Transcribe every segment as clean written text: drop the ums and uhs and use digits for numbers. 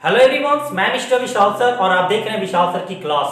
Hello everyone, मैं mister Vishal sir और आप देख रहे हैं विशाल सर की class.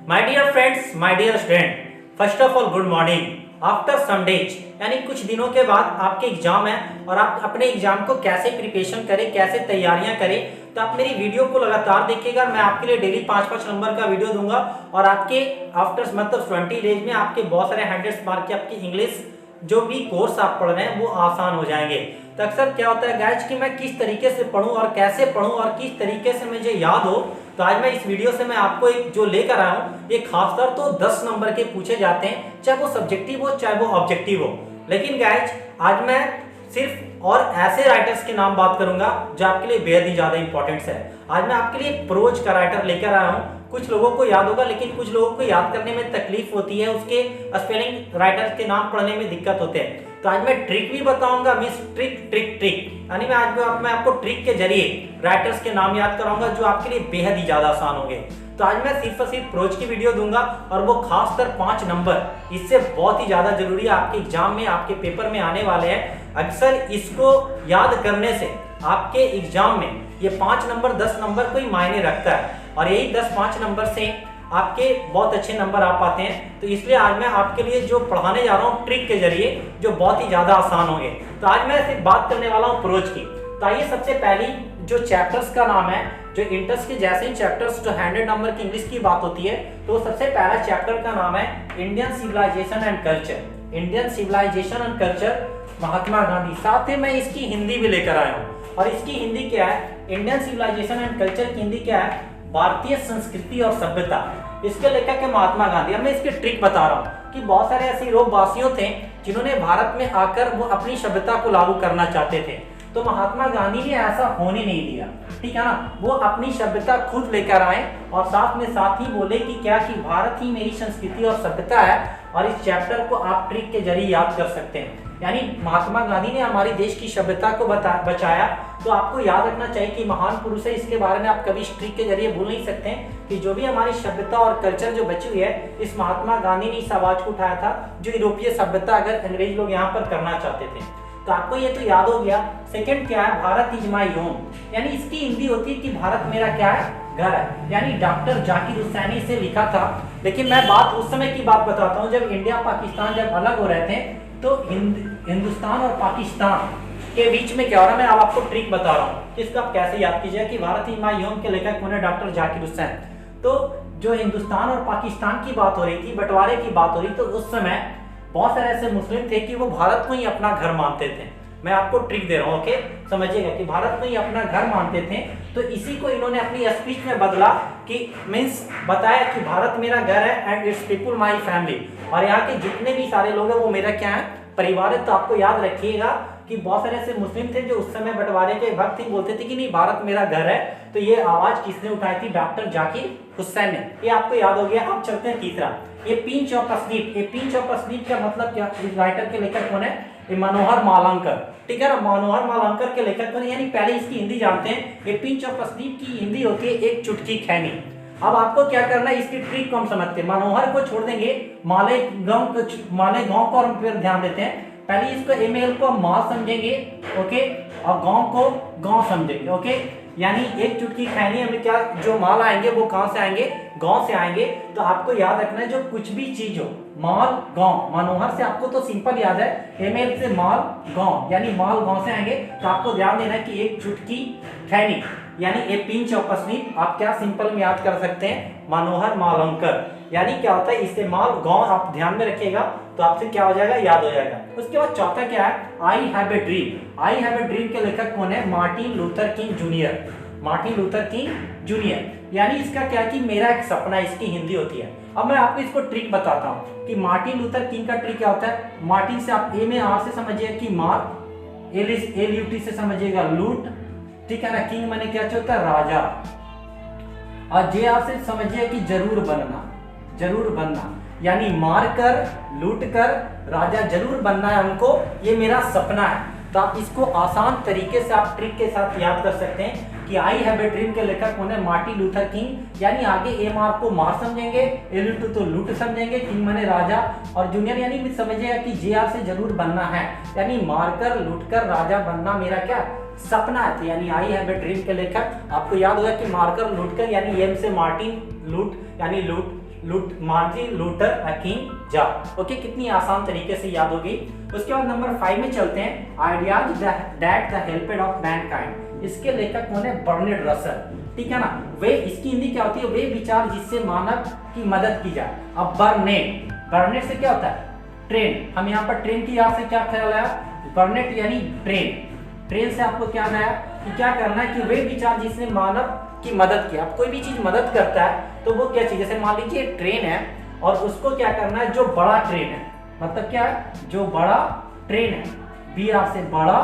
My dear friends, my dear student, first of all good morning. After some days यानी कुछ दिनों के बाद आपके एग्जाम है और आप अपने एग्जाम को कैसे प्रिपरेशन करें, कैसे तैयारियां करें, तो आप मेरी वीडियो को लगातार देखिएगा। मैं आपके लिए डेली 5-5 नंबर का वीडियो दूंगा और आपके आफ्टर मतलब 20 डेज में आपके बहुत सारे 100 मार्क के आपकी इंग्लिश जो भी कोर्स आप पढ़ रहे हैं वो आसान हो जाएंगे। तो अक्सर क्या होता है गाइज कि मैं किस तरीके से पढूं और कैसे पढूं और किस तरीके से मुझे याद हो, तो आज मैं इस वीडियो से मैं आपको एक जो लेकर आया हूं, ये खासकर तो 10 नंबर के पूछे जाते हैं, चाहे वो सब्जेक्टिव हो चाहे वो ऑब्जेक्टिव हो। लेकिन गाइज आज मैं सिर्फ और ऐसे राइटर्स के नाम बात करूंगा जो आपके लिए बेहद ही ज्यादा इंपॉर्टेंट है। आज मैं आपके लिए प्रोज का राइटर लेकर आया हूं। कुछ लोगों को याद होगा लेकिन कुछ लोगों को याद करने में तकलीफ होती है, उसके स्पेलिंग राइटर्स के नाम पढ़ने में दिक्कत होते हैं। तो आज मैं ट्रिक भी बताऊंगा, मींस ट्रिक यानी मैं आपको ट्रिक के जरिए राइटर्स के नाम याद कराऊंगा जो आपके लिए बेहद ही ज्यादा आसान होंगे। तो आज मैं सिर्फ और सिर्फ प्रोज की वीडियो दूंगा और वो खासकर 5 नंबर, इससे बहुत ही ज्यादा जरूरी है, आपके एग्जाम में आपके पेपर में आने वाले हैं। अक्सर इसको याद करने से आपके एग्जाम में ये 5 नंबर 10 नंबर कोई मायने रखता है और यही 10-5 नंबर से आपके बहुत अच्छे नंबर आ पाते हैं। तो इसलिए आज मैं आपके लिए जो पढ़ाने जा रहा हूँ ट्रिक के जरिए जो बहुत ही ज्यादा आसान होंगे। तो आज मैं सिर्फ बात करने वाला हूँ प्रोज की। तो आइए सबसे पहली जो चैप्टर्स का नाम है, जो इंटर्स के जैसे ही चैप्टर्स जो 100 नंबर की इंग्लिश की बात होती है, तो सबसे पहला चैप्टर का नाम है Indian civilisation and culture. Indian civilisation and culture, Mahatma Gandhi. साथ ही मैं इसकी हिंदी भी लेकर आया हूँ और इसकी हिंदी क्या है, इंडियन सिविलाइजेशन एंड कल्चर की हिंदी क्या है, भारतीय संस्कृति और सभ्यता। इसके लेखक है महात्मा गांधी। अब मैं इसके ट्रिक बता रहा हूँ कि बहुत सारे ऐसे यूरोप वासियों थे जिन्होंने भारत में आकर वो अपनी सभ्यता को लागू करना चाहते थे, तो महात्मा गांधी ने ऐसा होने नहीं दिया, ठीक है ना। वो अपनी सभ्यता खुद लेकर आए और साथ ही बोले कि क्या कि भारत ही मेरी संस्कृति और सभ्यता है। और इस चैप्टर को आप ट्रिक के जरिए याद कर सकते हैं। यानी महात्मा गांधी ने हमारे देश की सभ्यता को बचाया। तो आपको याद रखना चाहिए कि महान पुरुष है, इसके बारे में आप कभी इस ट्रिक के जरिए भूल नहीं सकते हैं कि जो भी हमारी सभ्यता और कल्चर जो बची हुई है, इस महात्मा गांधी ने इस आवाज को उठाया था जो यूरोपीय सभ्यता अगर अंग्रेज लोग यहाँ पर करना चाहते थे। तो आपको ये तो याद हो गया। सेकंड क्या है, भारत इज माय होम, यानी इसकी हिंदी होती है कि भारत मेरा क्या है, घर है। यानी डॉक्टर जाकिर हुसैन ने इसे लिखा था। लेकिन मैं बात उस समय की बात बताता हूँ जब इंडिया पाकिस्तान जब अलग हो रहे थे, तो हिंदुस्तान और पाकिस्तान के बीच में क्या हो रहा है, मैं अब आपको ट्रिक बता रहा हूँ कि इसको आप कैसे याद कीजिए कि भारत इज माय होम के लेखक कौन है, डॉक्टर जाकिर हुसैन। तो जो हिंदुस्तान और पाकिस्तान की बात हो रही थी, बंटवारे की बात हो रही, तो उस समय बहुत सारे ऐसे मुस्लिम थे कि वो भारत को ही अपना घर मानते थे। मैं आपको ट्रिक दे रहा हूँ, ओके, समझिएगा कि भारत को ही अपना घर मानते थे। तो इसी को इन्होंने अपनी स्पीच में बदला कि मीन्स बताया कि भारत मेरा घर है and it's people my family, और यहाँ के जितने भी सारे लोग हैं वो मेरा क्या है, परिवार है। तो आपको याद रखिएगा कि बहुत सारे ऐसे मुस्लिम थे जो उस समय बंटवारे के वक्त ही बोलते थे कि नहीं भारत मेरा घर है। तो ये आवाज किसने उठाई थी, डॉक्टर जाकिर हुसैन ने। ये आपको याद हो गया। अब चलते हैं तीसरा, ये पिंच ऑफ स्लीप। ये पिंच ऑफ स्लीप का मतलब क्या, इस राइटर के लेखक कौन है, ये मनोहर मालंकर, ठीक है ना। मनोहर मालंकर के लेखक कौन है, यानी पहले इसकी हिंदी जानते हैं। ये पिंच ऑफ स्लीप की हिंदी होती है एक चुटकी खैनी। अब आपको क्या करना है, इसकी ट्रिक को हम समझते हैं। मनोहर को छोड़ देंगे, मालेगांव को हम फिर ध्यान देते हैं। पहले इसको एमएल को माल समझेंगे, ओके, और गांव को गांव समझेंगे, ओके। यानी एक चुटकी खैनी हमें क्या, जो माल आएंगे वो कहां से आएंगे, गांव से आएंगे। तो आपको याद रखना है जो कुछ भी चीज हो, माल गांव, मनोहर से आपको तो सिंपल याद है, एमएल से माल गांव, यानी माल गांव से आएंगे। तो आपको ध्यान देना है कि एक चुटकी खैनी यानी ए पिंच ऑफ स्लीप आप क्या सिंपल में याद कर सकते हैं, मनोहर मालंकर। यानी क्या होता है, इससे माल गांव आप ध्यान में रखिएगा तो आपसे क्या हो जाएगा, याद हो जाएगा। उसके बाद चौथा क्या है, I have a dream. I have a dream के लेखक कौन है, Martin Luther king junior. Martin Luther king junior, यानी इसका क्या कि मेरा एक सपना, इसकी हिंदी होती है। अब मैं आपको इसको ट्रिक बताता हूँ कि मार्टिन लूथर किंग का ट्रिक क्या होता है। मार्टिन से आप ए में आर से समझिएगा कि मार, LUT से समझिएगा लूट, ठीक है ना। किंग माने क्या होता है, राजा, और JR से समझिए कि जरूर बनना, जरूर बनना, यानी मार कर, लूट कर, राजा जरूर बनना है हमको, ये मेरा सपना है। तो आप इसको आसान तरीके से आप ट्रिक के साथ याद कर सकते हैं कि आई हैव ए ड्रीम के लेखक कौन है, मार्टिन लूथर किंग। यानी आगे एमआर को मार समझेंगे, LUT तो लूट समझेंगे, किंग माने राजा, और जूनियर यानी समझिएगा कि JR से जरूर बनना है, यानी मारकर लूटकर राजा बनना मेरा क्या सपना है, तो यानी आई हैव ए ड्रीम के लेखक आपको याद होगा कि मार्कर लूटकर, यानी एम से मार्टिन लूट, यानी मार्टिन लूथर किंग जा। ओके, कितनी आसान तरीके से याद होगी। उसके बाद नंबर 5 में चलते हैं, ideas that the helped of mankind. इसके लेखक कौन है? बर्नार्ड रसल, ठीक है ना। वे, इसकी हिंदी क्या होती है? वे विचार जिससे मानव की मदद की जाए। अब बर्नेट से क्या होता है? ट्रेन। हम यहाँ पर ट्रेन की याद से क्या ख्याल आया? बर्नेट यानी ट्रेन से आपको क्या आया कि क्या करना है कि वे विचार जिसने मानव की मदद की। अब कोई भी चीज मदद करता है तो वो क्या चीज, जैसे मान लीजिए ट्रेन है और उसको क्या करना है, जो बड़ा ट्रेन है, मतलब क्या है, जो बड़ा ट्रेन है, बी आर से बड़ा,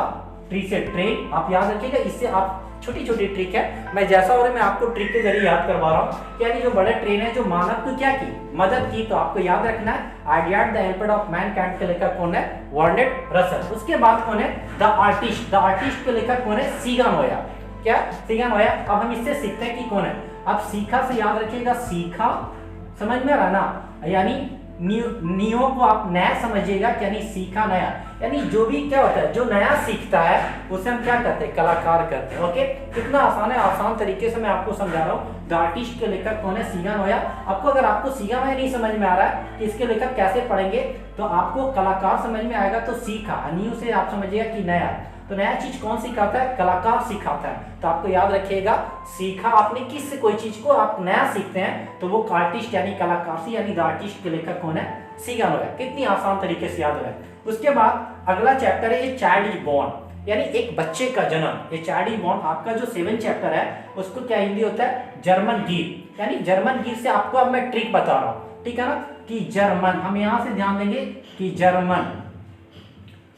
ट्री से ट्रेन, आप याद रखिएगा। इससे आप छोटी छोटी ट्रिक है, मैं जैसा हो रहा है मैं आपको ट्रिक के जरिए याद करवा रहा हूँ। यानी जो बड़े ट्रेन है जो मानव को क्या की, मदद की, तो आपको याद रखना है idea the helped of mankind के लेखक कौन है? Bernard Russell. उसके बाद कौन है? द आर्टिस्ट के लेखक कौन है? सीगा नोया। क्या? सीगा नोया। अब हम इससे सीखते हैं कि कौन है। अब सीखा से याद रखिएगा, सीखा समझ में आ रहा ना, यानी नियो को आप नया समझिएगा, यानी सीखा नया, यानी जो भी क्या होता है, जो नया सीखता है उसे हम क्या कहते हैं? कलाकार कहते हैं। ओके, कितना आसान है, आसान तरीके से मैं आपको समझा रहा हूँ। द आर्टिस्ट के लेखक कौन है? सीगा नोया। आपको अगर आपको सीगा नोया नहीं समझ में आ रहा है कि इसके लेखक कैसे पढ़ेंगे, तो आपको कलाकार समझ में आएगा। तो सीखा, न्यू से आप समझिएगा कि नया, तो नया चीज कौन सिखाता है? कलाकार सिखाता है। तो आपको याद रखिएगा, सीखा आपने किससे कोई चीज को आप नया सीखते हैं तो वो आर्टिस्ट यानी कलाकार से, यानी द आर्टिस्ट के लेखक कौन है? सीगा नोया। कितनी आसान तरीके से याद है। उसके बाद अगला चैप्टर है, ये चाइल्ड इज बॉर्न, यानी एक बच्चे का जन्म। ये चाइल्ड इज बॉर्न आपका जो 7 चैप्टर है उसको क्या हिंदी होता है? जर्मन गीर। यानी जर्मन गीर से आपको अब मैं ट्रिक बता रहा हूँ, ठीक है ना, कि जर्मन, हम यहाँ से ध्यान देंगे कि जर्मन,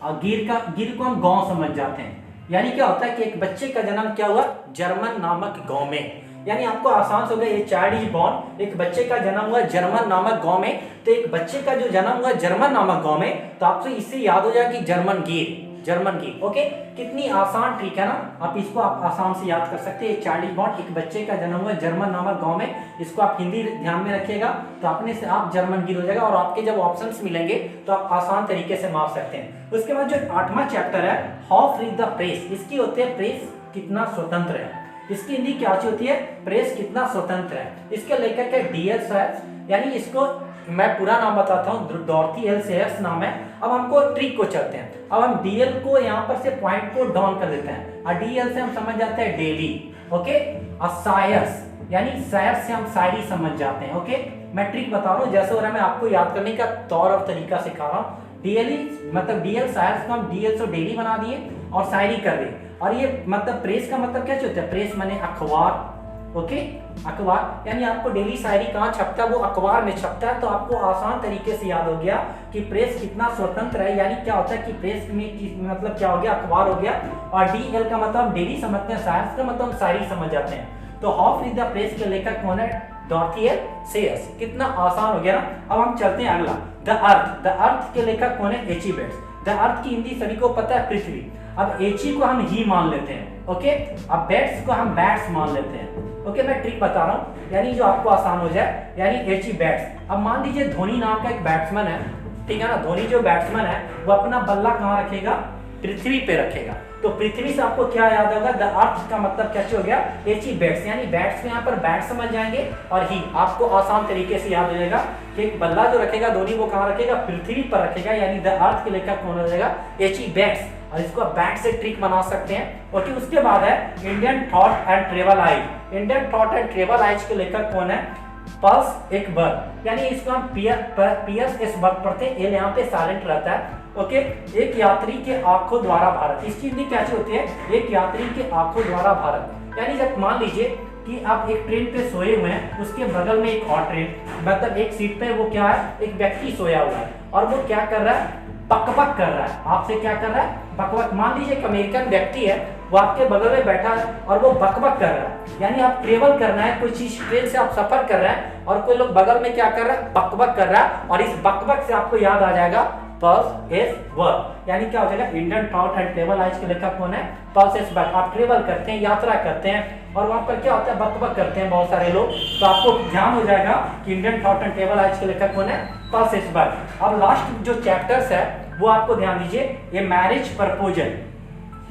और गिर को हम गांव समझ जाते हैं। यानी क्या होता है कि एक बच्चे का जन्म क्या हुआ? जर्मन नामक गांव में। यानी आपको आसान हो गया, ये चाइल्ड इज बॉर्न, एक बच्चे का जन्म हुआ जर्मन नामक गांव में। तो एक बच्चे का जो जन्म हुआ जर्मन नामक गांव में, तो आपसे इससे याद हो जाए कि जर्मन गीर। ओके, कितनी आसान ट्रिक है ना, आप इसको आप आसान से याद कर सकते हैं। चाइल्ड इज बॉर्न, एक बच्चे का जन्म हुआ जर्मन नामक गांव में, इसको आप हिंदी ध्यान में रखिएगा तो अपने से आप जर्मन गीर हो जाएगा, और आपके जब ऑप्शंस मिलेंगे तो आप आसान तरीके से माप सकते हैं। उसके बाद जो 8वां चैप्टर है, हाउ फ्री द प्रेस, इसकी होती है प्रेस कितना स्वतंत्र है। इसकी हिंदी क्या होती है? प्रेस कितना स्वतंत्र है। इसके लेखक है डी एल सायर्स, यानी इसको मैं पूरा नाम बताता हूँ, डॉर्थी एल सायर्स नाम है। अब हमको ट्रिक को चलते हैं। अब हम डीएल को यहाँ पर से पॉइंट को डाउन कर देते हैं, और डीएल से हम समझ जाते हैं डेली। ओके, और सायर्स यानी सायर्स से हम शायरी समझ जाते हैं। ओके, मैं ट्रिक बता रहा हूँ, जैसे हो रहा है मैं आपको याद करने का तौर और तरीका सिखा रहा हूँ। डीएल मतलब डीएल सायर्स को हम डीएल से डेली बना दिए और शायरी कर दी। और ये मतलब प्रेस का मतलब क्या होता है? प्रेस माने अखबार। ओके, अखबार, यानी आपको डेली शायरी कहाँ छपता है? वो अखबार में छपता है। तो आपको आसान तरीके से याद हो गया कि प्रेस कितना स्वतंत्र है। यानी क्या होता है कि प्रेस में मतलब क्या हो गया? अखबार हो गया। और डीएल का मतलब हम डेली समझते हैं, सायर्स का मतलब हम शायरी समझ जाते हैं। तो हाउ फ्री द प्रेस के लेखक कौन है? डॉर्थी एल सायर्स। कितना आसान हो गया ना। अब हम चलते हैं अगला, द अर्थ के लेखक कौन है? H E Bates. The earth की हिंदी सभी को पता है, पृथ्वी। अब एची को हम ही मान लेते हैं। ओके, अब बैट्स को हम बैट्स मान लेते हैं। ओके, मैं ट्रिक बता रहा हूँ, यानी जो आपको आसान हो जाए, यानी एची बैट्स। अब मान लीजिए धोनी नाम का एक बैट्समैन है, ठीक है ना। धोनी जो बैट्समैन है वो अपना बल्ला कहाँ रखेगा? पृथ्वी पे रखेगा। तो पृथ्वी से आपको क्या याद होगा? द अर्थ का मतलब क्या हो गया? एची बैट्स, यानी बैट्स में यहाँ पर बैट समझ जाएंगे, और ही आपको आसान तरीके से याद हो जाएगा कि एक बल्ला जो रखेगा धोनी वो कहाँ रखेगा? पृथ्वी पर रखेगा। यानी द अर्थ के लेखक कौन हो जाएगा? Aichi bats. और इसको आप बैट से ट्रिक बना सकते हैं। ओके, उसके बाद है Indian thought and travel eyes. Indian thought and travel eyes के लेखक कौन है? पल्स एक बर्ग, यानी इसको हम पियर्स एस बर्ग पढ़ते हैं, एल यहाँ पे साइलेंट रहता है। ओके, एक यात्री के आंखों द्वारा भारत। इसकी हिंदी क्या होती है? एक यात्री के आंखों द्वारा भारत। यानी जब मान लीजिए कि आप एक ट्रेन पे सोए हुए हैं, उसके बगल में एक और ट्रेन, मतलब एक सीट पे वो क्या है? एक व्यक्ति सोया हुआ है, और वो क्या कर रहा है? बकबक कर रहा है। आपसे क्या कर रहा है? बकबक। मान लीजिए एक अमेरिकन व्यक्ति है, वो आपके बगल में बैठा है और वो बकबक कर रहा है। यानी आप ट्रेवल करना है, कोई चीज ट्रेन से आप सफर कर रहे हैं और कोई लोग बगल में क्या कर रहा है? बकबक कर रहा है। और इस बकबक से आपको याद आ जाएगा पल्स एस वर्ग। यानी क्या हो जाएगा? Indian thought and travel eyes के लेखक कौन है? पल्स एस वर्ग। आप ट्रेवल करते हैं, यात्रा करते हैं, और वहां पर क्या होता है? बकबक करते हैं बहुत सारे लोग। तो आपको ध्यान हो जाएगा कि Indian thought and travel eyes के लेखक कौन है? पल्स एस वर्ग। अब लास्ट जो चैप्टर्स है वो आपको ध्यान दीजिए, ये मैरिज प्रपोजल,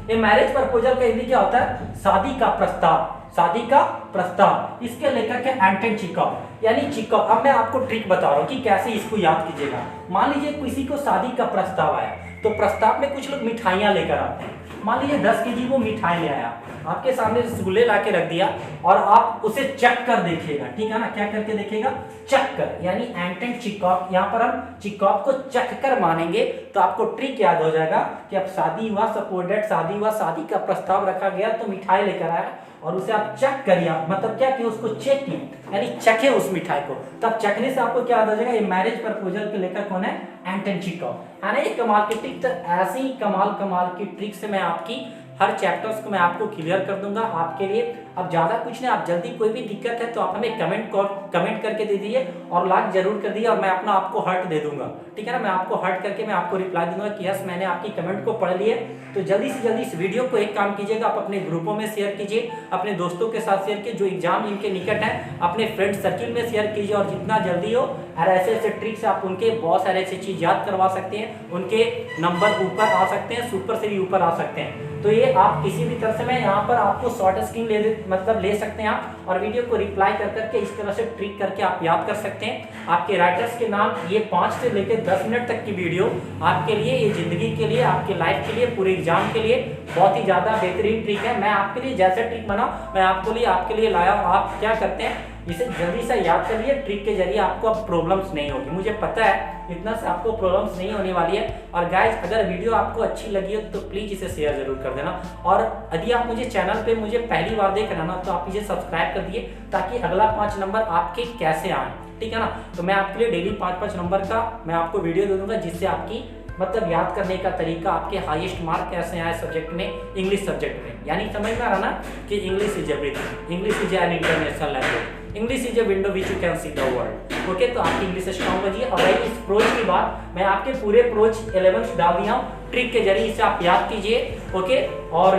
ये मैरिज प्रपोजल का हिंदी क्या होता है? शादी का प्रस्ताव, शादी का प्रस्ताव। इसके लेखक है एंटन चेखव यानी चेखव। अब मैं आपको ट्रिक बता रहा हूँ कि कैसे इसको याद कीजिएगा। मान लीजिए किसी को शादी का प्रस्ताव आया, तो प्रस्ताव में कुछ लोग मिठाइयाँ लेकर आते हैं। मान लीजिए 10 केजी वो मिठाई ले आया, आपके सामने रसगुल्ले ला के रख दिया और आप उसे चख कर देखिएगा, ठीक है ना? क्या करके देखिएगा? चख कर, यानी एंटन चेखव। यहाँ पर हम चेखव को चख कर मानेंगे तो आपको ट्रिक याद हो जाएगा कि अब शादी हुआ, सपोज दैट शादी हुआ, शादी का प्रस्ताव रखा गया तो मिठाई लेकर आया और उसे आप चेक करिए, मतलब क्या कि उसको चेक किए, यानी चखे उस मिठाई को। तब चखने से आपको क्या याद हो जाएगा? ये मैरिज प्रपोजल के लेखक कौन है? एंटन चेखव, है ना? ये कमाल की ट्रिक। तो ऐसे ही कमाल की ट्रिक से मैं आपकी हर चैप्टर्स को मैं आपको क्लियर कर दूंगा आपके लिए। अब ज़्यादा कुछ नहीं, आप जल्दी कोई भी दिक्कत है तो आप हमें कमेंट करके दे दीजिए और लाइक जरूर कर दीजिए और मैं अपना आपको हर्ट दे दूंगा, ठीक है ना? मैं आपको हर्ट करके मैं आपको रिप्लाई दूंगा कि यस मैंने आपकी कमेंट को पढ़ लिया। तो जल्दी से जल्दी इस वीडियो को एक काम कीजिएगा, आप अपने ग्रुपों में शेयर कीजिए, अपने दोस्तों के साथ शेयर कीजिए, जो एग्जाम जिनके निकट है अपने फ्रेंड सर्किल में शेयर कीजिए। और जितना जल्दी हो और ऐसे ट्रिक्स आप उनके बहुत सारे ऐसी चीज़ याद करवा सकते हैं, उनके नंबर ऊपर आ सकते हैं, सुपर से भी ऊपर आ सकते हैं। तो ये आप किसी भी तरह से मैं यहाँ पर आपको शॉर्ट स्क्रीन ले सकते हैं आप, और वीडियो को रिप्लाई कर करके इस तरह से ट्रिक करके आप याद कर सकते हैं। आपके राइटर्स के नाम, ये 5 से लेकर 10 मिनट तक की वीडियो आपके लिए, ये जिंदगी के लिए, आपके लाइफ के लिए, पूरे एग्जाम के लिए बहुत ही ज़्यादा बेहतरीन ट्रिक है। मैं आपके लिए जैसे ट्रिक बना मैं आपके लिए लाया, और आप क्या करते हैं इसे जल्दी से याद कर लिए। ट्रिक के जरिए आपको अब प्रॉब्लम्स नहीं होगी, मुझे पता है इतना से आपको प्रॉब्लम्स नहीं होने वाली है। और गाइज अगर वीडियो आपको अच्छी लगी हो तो प्लीज़ इसे शेयर जरूर कर देना। और यदि आप मुझे चैनल पे मुझे पहली बार देख रहे हैं ना, तो आप इसे सब्सक्राइब कर दिए ताकि अगला 5 नंबर आपके कैसे आए, ठीक है ना? तो मैं आपके लिए डेली 5-5 नंबर का मैं आपको वीडियो दे दूंगा, जिससे आपकी मतलब याद करने का तरीका, आपके हाईएस्ट मार्क कैसे आए सब्जेक्ट में, इंग्लिश सब्जेक्ट में। यानी समझ में आ रहा ना कि English is everything, English is an international language, English is a window which you can see the world. Okay, तो आपकी इंग्लिश स्ट्रॉन्ग बनी है। और रही इस प्रोज की बात, मैं आपके पूरे प्रोज 11 डाल दिया हूँ ट्रिक के जरिए, इसे आप याद कीजिए। ओके, और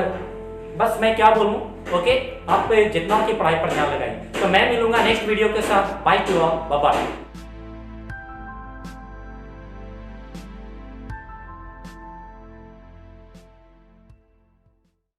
बस मैं क्या बोलूँ, ओके, आप जितना की पढ़ाई पर ध्यान लगाइए। तो मैं मिलूंगा नेक्स्ट वीडियो के साथ। Bye to all, bye bye.